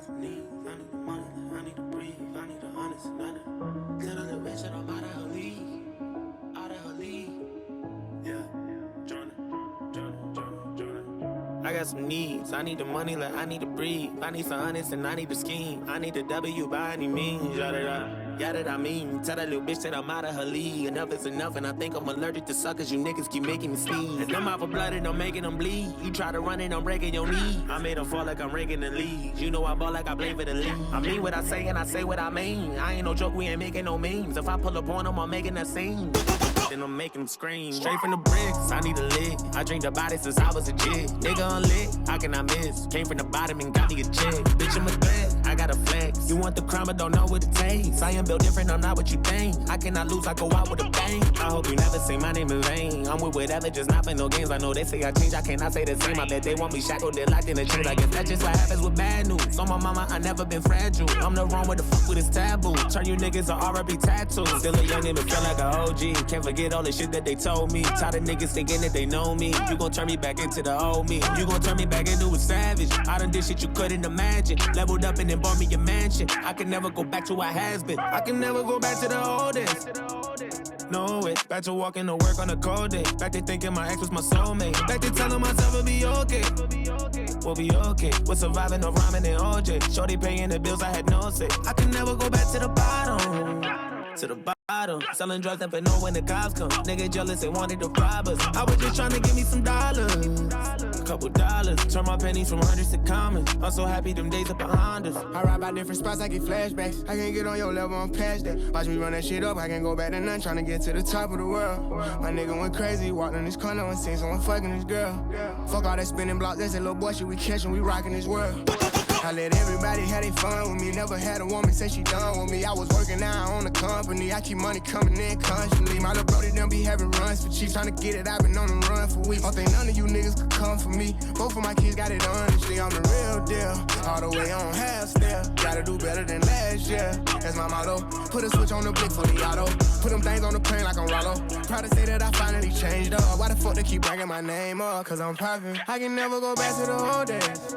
some needs. I need the money, I need to breathe. I need the honest, none. Tell the little bitch that I'm out of her league. Out of her league. Yeah, Jordan. I got some needs. I need the money, like I need to breathe. I need some honest and I need to scheme. I need the W by any means. Yada I mean. Tell that little bitch that I'm out of her league. Enough is enough, and I think I'm allergic to suckers. You niggas keep making me sneeze. And I'm out for blood and I'm making them bleed. You try to run it, I'm breaking your knee. I made them fall like I'm raking the leaves. You know I ball like I play for the league. I mean what I say and I say what I mean. I ain't no joke, we ain't making no memes. If I pull up on them, I'm making that scene. Then I'm making them scream. Straight from the bricks, I need a lick. I drink the body since I was a jig. Nigga unlit, how can I miss? Came from the bottom and got me a check. Bitch, I'm a threat, I got a flex. You want the crime, but don't know what it takes. I am built different, I'm not what you think. I cannot lose, I go out with a bang. I hope you never say my name in vain. I'm with whatever, just not for no games. I know they say I change, I cannot say the same. I bet they want me shackled, they're locked in a chain. I guess that's just what happens with bad news. On my mama, I never been fragile. I'm the wrong with the fuck with this taboo. Turn you niggas to R.I.P. tattoos. Still a young nigga, feel like a OG. Can't forget all the shit that they told me. Tired of niggas thinking that they know me. You gon' turn me back into the old me. You gon' turn me back into a savage. I done did shit you couldn't imagine. Leveled up and then bought me a mansion. I can never go back to what has been. I can never go back to the old days. No way. Back to walking to work on a cold day. Back to thinking my ex was my soulmate. Back to telling myself it'll be okay. We'll be okay. We're surviving no rhyming and OJ. Shorty paying the bills, I had no say. I can never go back to the bottom. To the bottom, selling drugs never know when the cops come. Nigga jealous, they wanted to rob us. I was just trying to give me some dollars, a couple dollars. Turn my pennies from hundreds to commons. I'm so happy them days are behind us. I ride by different spots, I get flashbacks. I can't get on your level, I'm past that. Watch me run that shit up, I can't go back to none. Trying to get to the top of the world. My nigga went crazy, walked in this corner and seen someone fucking this girl. Fuck all that spinning blocks, that's that little boy shit we catching, we rocking this world. I let everybody have their fun with me. Never had a woman say she done with me. I was working out on the company. I keep money coming in constantly. My little brody done be having runs for cheap. Trying to get it, I've been on the run for weeks. Don't think none of you niggas could come for me. Both of my kids got it honestly. I'm the real deal. All the way on half step. Gotta do better than last year. That's my motto. Put a switch on the blick for the auto. Put them things on the plane like I'm Rollo. Proud to say that I finally changed up. Why the fuck they keep bringing my name up? Cause I'm poppin'. I can never go back to the old days.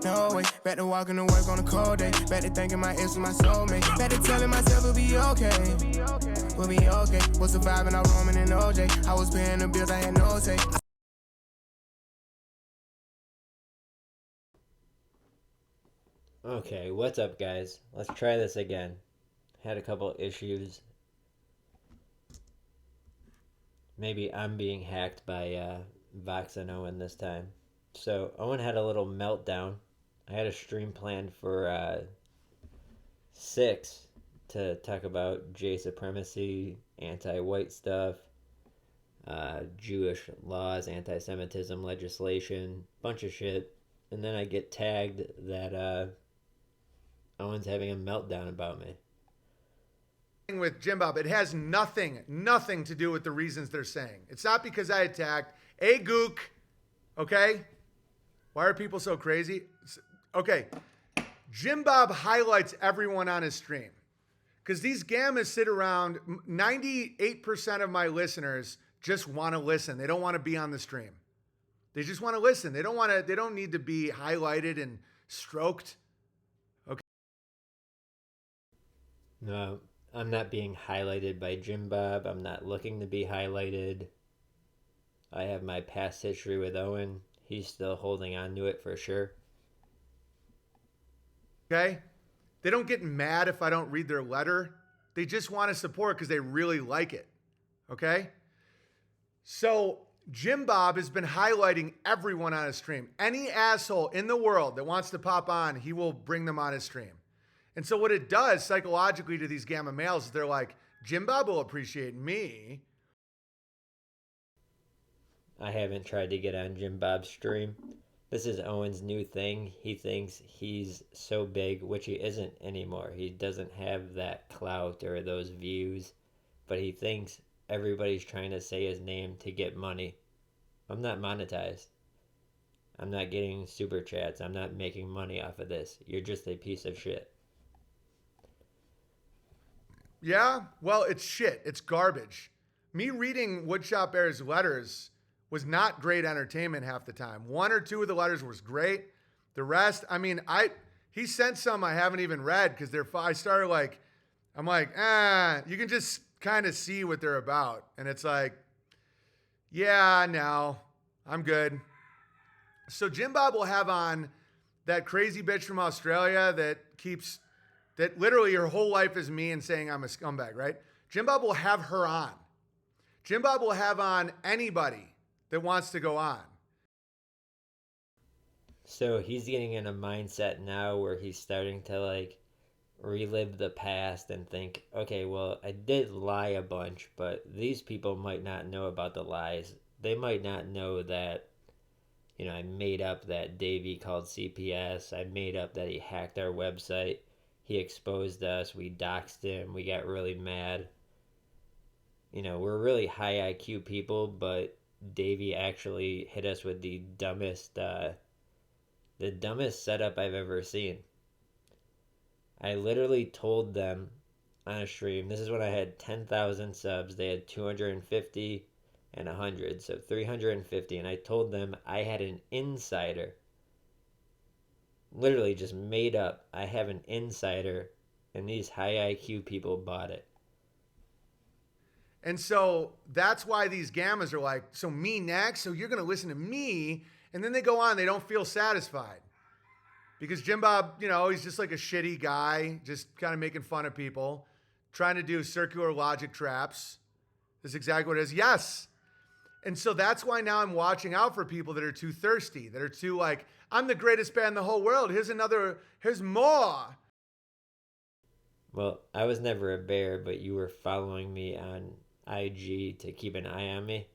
No way, back to walking to work on a cold day. Back to thinking my ex was my soulmate. Back to telling myself it'll be okay. We'll be okay. Was surviving out Roman and OJ. I was paying the bills, I had no say. Okay, what's up guys? Let's try this again. Had a couple issues. Maybe I'm being hacked by Vox and Owen this time. So Owen had a little meltdown. I had a stream planned for 6 to talk about J supremacy, anti-white stuff, Jewish laws, anti-Semitism legislation, bunch of shit. And then I get tagged that Owen's having a meltdown about me. With Jim Bob, it has nothing to do with the reasons they're saying. It's not because I attacked a gook, okay? Why are people so crazy? Okay, Jim Bob highlights everyone on his stream because these gammas sit around. 98% of my listeners just want to listen. They don't want to be on the stream. They just want to listen. They don't want to. They don't need to be highlighted and stroked. Okay. No, I'm not being highlighted by Jim Bob. I'm not looking to be highlighted. I have my past history with Owen. He's still holding on to it for sure. Okay? They don't get mad if I don't read their letter. They just want to support because they really like it. Okay? So Jim Bob has been highlighting everyone on his stream. Any asshole in the world that wants to pop on, he will bring them on his stream. And so what it does psychologically to these gamma males is they're like, Jim Bob will appreciate me. I haven't tried to get on Jim Bob's stream. This is Owen's new thing. He thinks he's so big, which he isn't anymore. He doesn't have that clout or those views, but he thinks everybody's trying to say his name to get money. I'm not monetized. I'm not getting super chats. I'm not making money off of this. You're just a piece of shit. Yeah? Well, it's shit. It's garbage. Me reading Woodshop Bear's letters was not great entertainment half the time. 1 or 2 of the letters was great. The rest, I mean, He sent some I haven't even read because I started like, I'm like, you can just kind of see what they're about. And it's like, yeah, no, I'm good. So Jim Bob will have on that crazy bitch from Australia that literally her whole life is me and saying I'm a scumbag, right? Jim Bob will have her on. Jim Bob will have on anybody that wants to go on. So he's getting in a mindset now where he's starting to like relive the past and think, okay, well, I did lie a bunch, but these people might not know about the lies. They might not know that, you know, I made up that Davey called CPS. I made up that he hacked our website. He exposed us. We doxed him. We got really mad. You know, we're really high IQ people, but Davey actually hit us with the dumbest setup I've ever seen. I literally told them on a stream, this is when I had 10,000 subs. They had 250 and 100, so 350. And I told them I had an insider. Literally just made up. I have an insider, and these high IQ people bought it. And so that's why these gammas are like, so me next, so you're going to listen to me. And then they go on, they don't feel satisfied. Because Jim Bob, you know, he's just like a shitty guy, just kind of making fun of people, trying to do circular logic traps. That's exactly what it is. Yes. And so that's why now I'm watching out for people that are too thirsty, that are too like, I'm the greatest band in the whole world. Here's more. Well, I was never a bear, but you were following me on IG to keep an eye on me?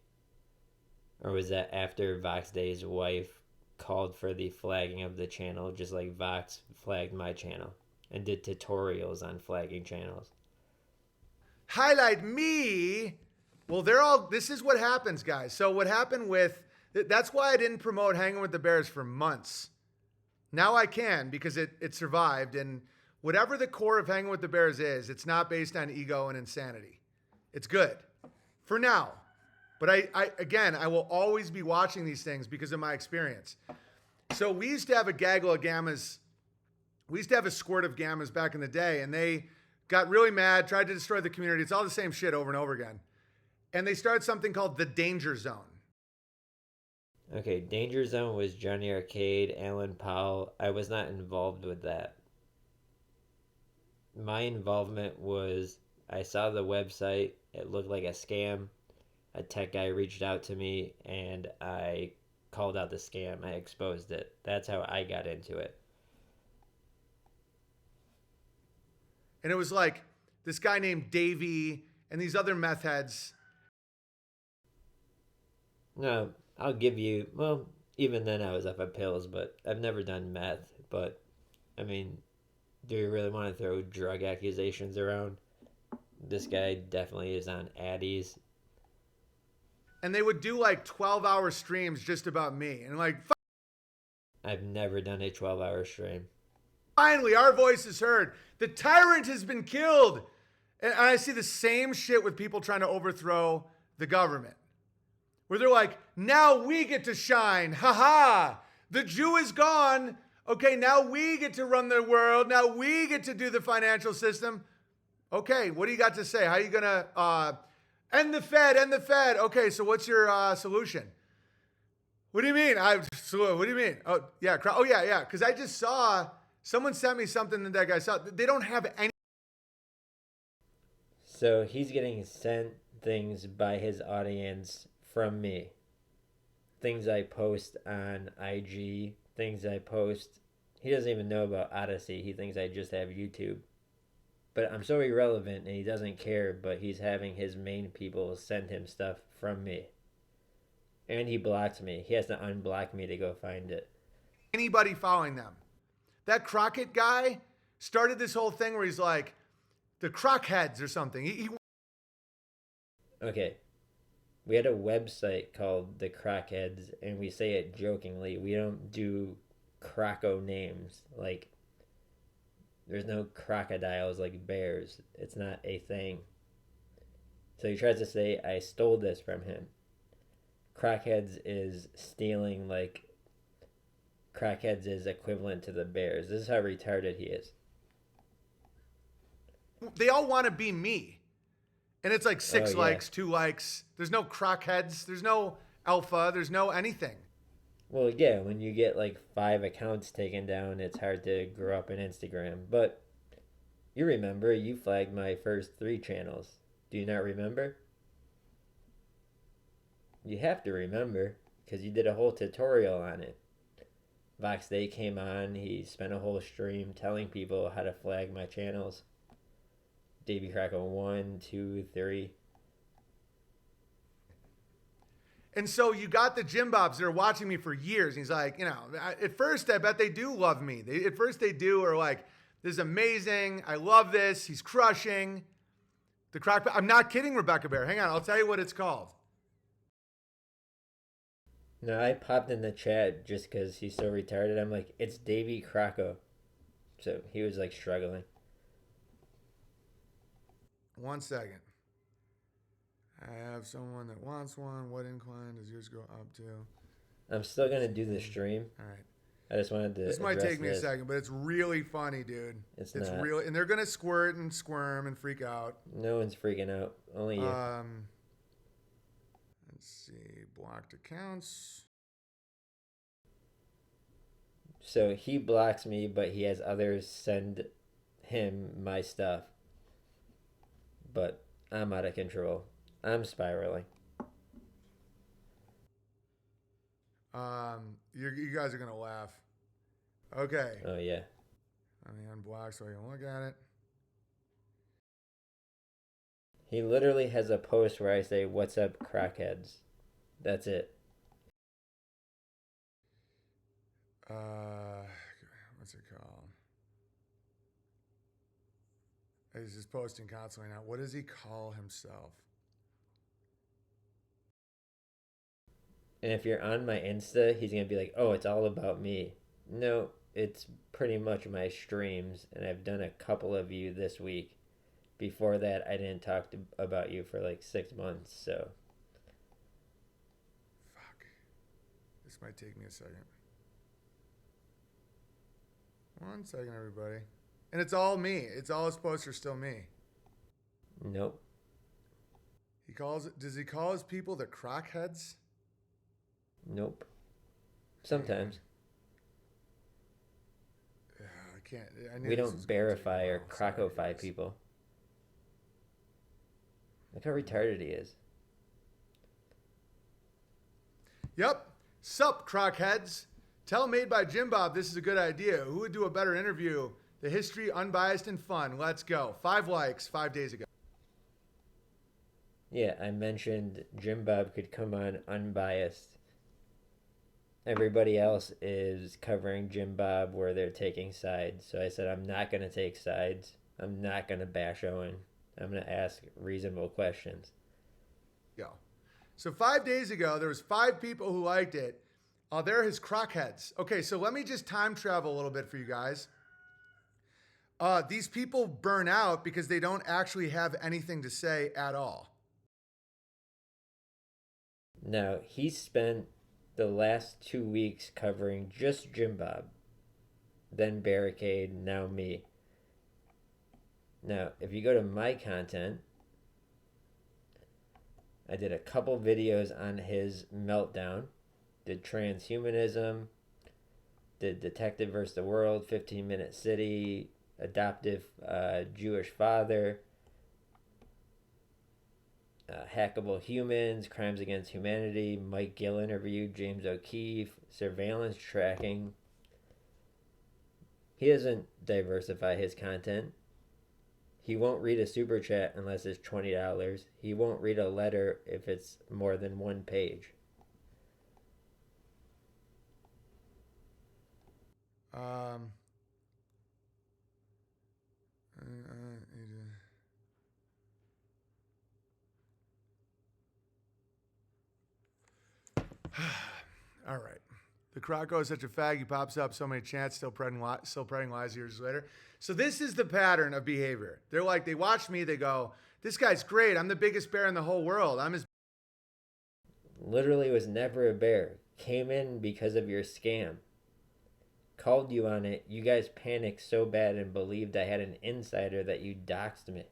Or was that after Vox Day's wife called for the flagging of the channel, just like Vox flagged my channel and did tutorials on flagging channels? Highlight me. Well, this is what happens, guys. So what happened that's why I didn't promote Hanging with the Bears for months. Now I can because it survived. And whatever the core of Hanging with the Bears is, it's not based on ego and insanity. It's good for now. But I will always be watching these things because of my experience. So we used to have a gaggle of gammas. We used to have a squirt of gammas back in the day, and they got really mad, tried to destroy the community. It's all the same shit over and over again. And they started something called the Danger Zone. Okay, Danger Zone was Johnny Arcade, Alan Powell. I was not involved with that. My involvement was I saw the website. It looked like a scam. A tech guy reached out to me, and I called out the scam. I exposed it. That's how I got into it. And it was like this guy named Davey and these other meth heads. No, I'll give you, well, even then I was up on pills, but I've never done meth. But, I mean, do you really want to throw drug accusations around? This guy definitely is on Addies. And they would do like 12-hour streams just about me. And like, I've never done a 12-hour stream. Finally, our voice is heard. The tyrant has been killed. And I see the same shit with people trying to overthrow the government. Where they're like, now we get to shine. Ha ha. The Jew is gone. Okay, now we get to run the world. Now we get to do the financial system. Okay, what do you got to say? How are you going to end the Fed, end the Fed? Okay, so what's your solution? What do you mean? What do you mean? Oh, yeah. Yeah. Because I just saw, someone sent me something that guy saw. They don't have any. So he's getting sent things by his audience from me. Things I post on IG, things I post. He doesn't even know about Odysee. He thinks I just have YouTube. But I'm so irrelevant and he doesn't care, but he's having his main people send him stuff from me. And he blocked me. He has to unblock me to go find it. Anybody following them. That Crockett guy started this whole thing where he's like, the Crockheads or something. Okay. We had a website called The Crockheads, and we say it jokingly. We don't do Crocko names. Like, there's no crocodiles like bears. It's not a thing. So he tries to say I stole this from him. Crockheads is stealing like crackheads is equivalent to the bears. This is how retarded he is. They all want to be me. And it's like 6 yeah. likes, 2 likes. There's no crockheads. There's no alpha. There's no anything. Well, yeah, when you get like 5 accounts taken down, it's hard to grow up in Instagram. But you remember, you flagged my first 3 channels. Do you not remember? You have to remember, because you did a whole tutorial on it. Vox Day came on, he spent a whole stream telling people how to flag my channels. Davey Crocko 1, 2, 3. And so you got the Jim Bobs that are watching me for years. And he's like, at first I bet they do love me. At first they do are like, this is amazing. I love this. He's crushing. The crock. I'm not kidding, Rebecca Bear. Hang on. I'll tell you what it's called. No, I popped in the chat just because he's so retarded. I'm like, it's Davey Crocko. So he was like struggling. 1 second. I have someone that wants one. What incline does yours go up to? I'm still going to do the stream. All right. I just wanted to. This might take me a second, but it's really funny, dude. It's not. really, and they're going to squirt and squirm and freak out. No one's freaking out. Only you. Let's see. Blocked accounts. So he blocks me, but he has others send him my stuff. But I'm out of control. I'm spiraling. You guys are going to laugh. Okay. Oh, yeah. Let me unblock so I can look at it. He literally has a post where I say, "What's up, crackheads?" That's it. What's it called? He's just posting constantly now. What does he call himself? And if you're on my Insta, he's going to be like, "Oh, it's all about me." No, it's pretty much my streams, and I've done a couple of you this week. Before that, I didn't talk about you for like 6 months, so. Fuck. This might take me a second. 1 second, everybody. And it's all me. It's all his posts are still me. Nope. Does he call his people the crockheads? Nope. Sometimes. I can't. We don't verify or crocofy people. Look how retarded he is. Yep. Sup, crockheads. Tell Made by Jim Bob this is a good idea. Who would do a better interview? The history, unbiased, and fun. Let's go. 5 likes 5 days ago. Yeah, I mentioned Jim Bob could come on unbiased. Everybody else is covering Jim Bob where they're taking sides. So I said, I'm not going to take sides. I'm not going to bash Owen. I'm going to ask reasonable questions. Go. So 5 days ago, there was 5 people who liked it. They're his crockheads. Okay, so let me just time travel a little bit for you guys. These people burn out because they don't actually have anything to say at all. Now, he spent the last 2 weeks covering just Jim Bob. Then Barricade, now me. Now, if you go to my content, I did a couple videos on his Meltdown. Did transhumanism, did Detective vs. the World, 15-Minute City, adoptive Jewish father, hackable humans, crimes against humanity, Mike Gill interview, James O'Keefe, surveillance tracking. He doesn't diversify his content. He won't read a super chat unless it's $20. He won't read a letter if it's more than 1 page. All right. The Crocko is such a fag. He pops up so many chants, still spreading lies years later. So this is the pattern of behavior. They're like, they watch me, they go, this guy's great. I'm the biggest bear in the whole world. I'm his. Literally was never a bear. Came in because of your scam. called you on it, you guys panicked so bad and believed I had an insider that you doxed me.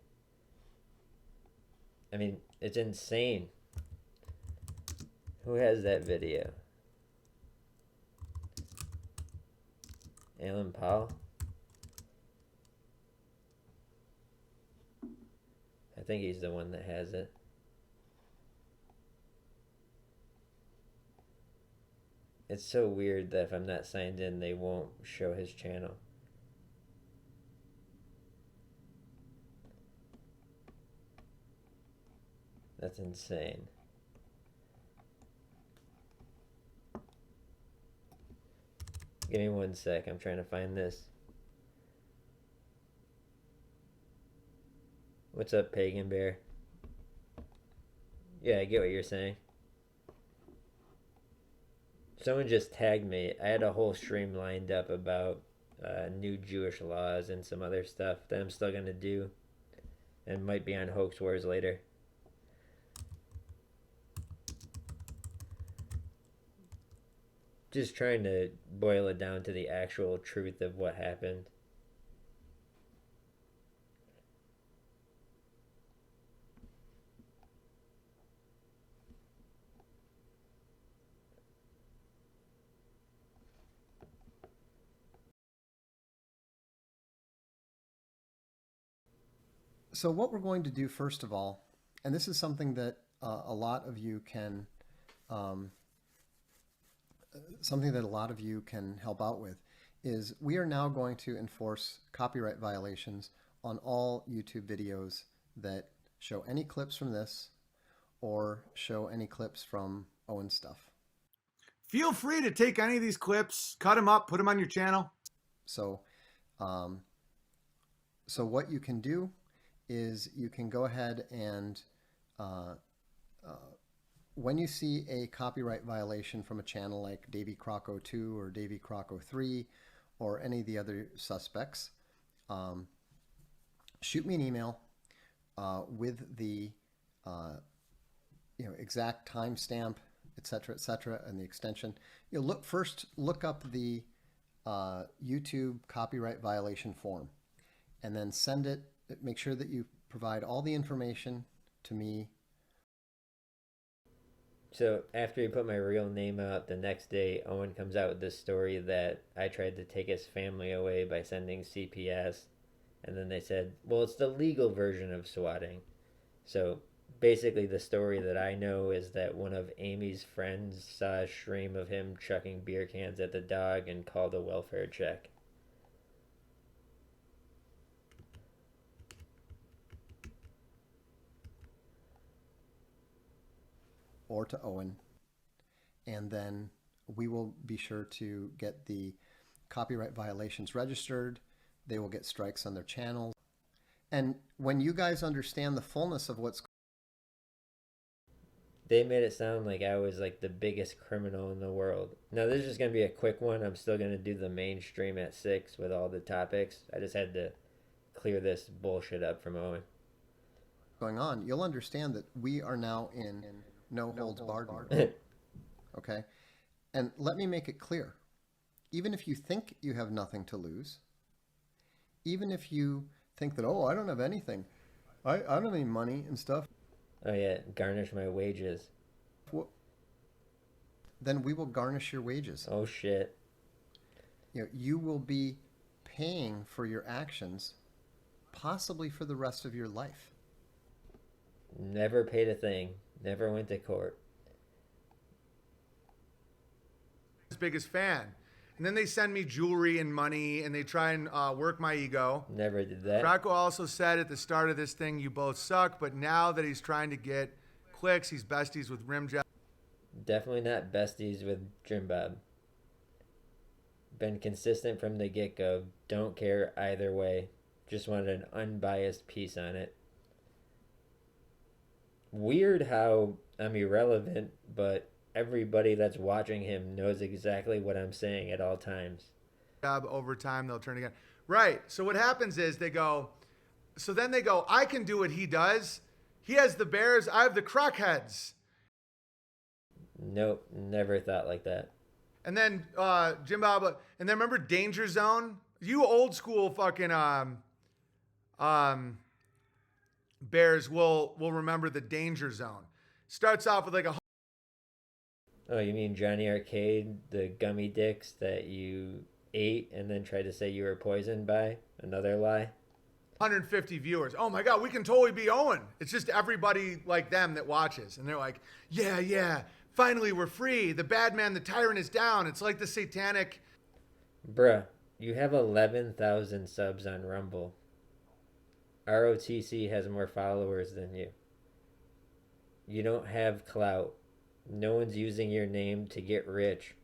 I mean, it's insane. Who has that video? Alan Paul? I think he's the one that has it. It's so weird that if I'm not signed in, they won't show his channel. That's insane. Give me 1 sec. I'm trying to find this. What's up, Pagan Bear? Yeah, I get what you're saying. Someone just tagged me. I had a whole stream lined up about new Jewish laws and some other stuff that I'm still going to do. And might be on Hoax Wars later. Just trying to boil it down to the actual truth of what happened. So what we're going to do first of all, and this is something that a lot of you can help out with, is we are now going to enforce copyright violations on all YouTube videos that show any clips from this or show any clips from Owen's stuff. Feel free to take any of these clips, cut them up, put them on your channel. So, so what you can do is you can go ahead and when you see a copyright violation from a channel like Davey Crocko 2 or Davey Crocko 3 or any of the other suspects, shoot me an email with the exact timestamp, etc., and the extension. You'll look up the YouTube copyright violation form, and then send it. Make sure that you provide all the information to me. So after he put my real name out, the next day Owen comes out with this story that I tried to take his family away by sending CPS, and then they said, well, it's the legal version of swatting. So basically the story that I know is that one of Amy's friends saw a stream of him chucking beer cans at the dog and called a welfare check. Or to Owen, and then we will be sure to get the copyright violations registered. They will get strikes on their channels. And when you guys understand the fullness of what's... They made it sound like I was like the biggest criminal in the world. Now this is just going to be a quick one. I'm still going to do the main stream at 6 with all the topics. I just had to clear this bullshit up from Owen. Going on, you'll understand that we are now in no holds barred mode. Okay? And let me make it clear. Even if you think you have nothing to lose, even if you think that, oh, I don't have anything, I don't have any money and stuff. Oh yeah, garnish my wages. Well, then we will garnish your wages. Oh shit. You will be paying for your actions, possibly for the rest of your life. Never paid a thing. Never went to court. His biggest fan. And then they send me jewelry and money, and they try and work my ego. Never did that. Crocko also said at the start of this thing, you both suck, but now that he's trying to get clicks, he's besties with Rimjob. Definitely not besties with Jim Bob. Been consistent from the get-go. Don't care either way. Just wanted an unbiased piece on it. Weird how I'm irrelevant, but everybody that's watching him knows exactly what I'm saying at all times. Over time, they'll turn again. Right. So what happens is they go, I can do what he does. He has the bears. I have the crockheads. Nope. Never thought like that. And then Jim Bob, and then remember Danger Zone? You old school fucking bears will remember the Danger Zone. Starts off with like a. Oh, you mean Johnny Arcade, the gummy dicks that you ate and then tried to say you were poisoned by? Another lie? 150 viewers. Oh my God, we can totally be Owen. It's just everybody like them that watches. And they're like, yeah, finally we're free. The bad man, the tyrant is down. It's like the satanic. Bruh, you have 11,000 subs on Rumble. ROTC has more followers than you. You don't have clout. No one's using your name to get rich.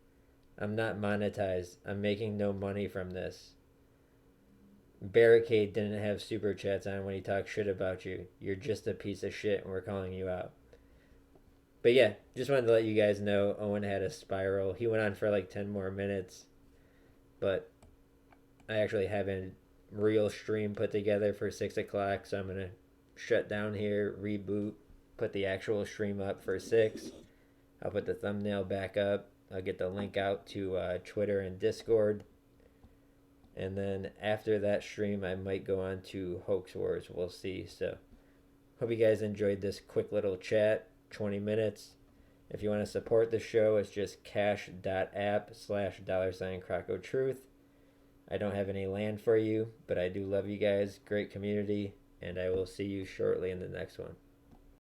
I'm not monetized. I'm making no money from this. Barricade didn't have super chats on when he talked shit about you. You're just a piece of shit and we're calling you out. But yeah, just wanted to let you guys know Owen had a spiral. He went on for like 10 more minutes. But I actually have a real stream put together for 6 o'clock. So I'm going to shut down here, reboot, put the actual stream up for 6. I'll put the thumbnail back up. I'll get the link out to Twitter and Discord. And then after that stream, I might go on to Hoax Wars. We'll see. So hope you guys enjoyed this quick little chat, 20 minutes. If you want to support the show, it's just cash.app/$CrockoTruth. I don't have any land for you, but I do love you guys. Great community. And I will see you shortly in the next one.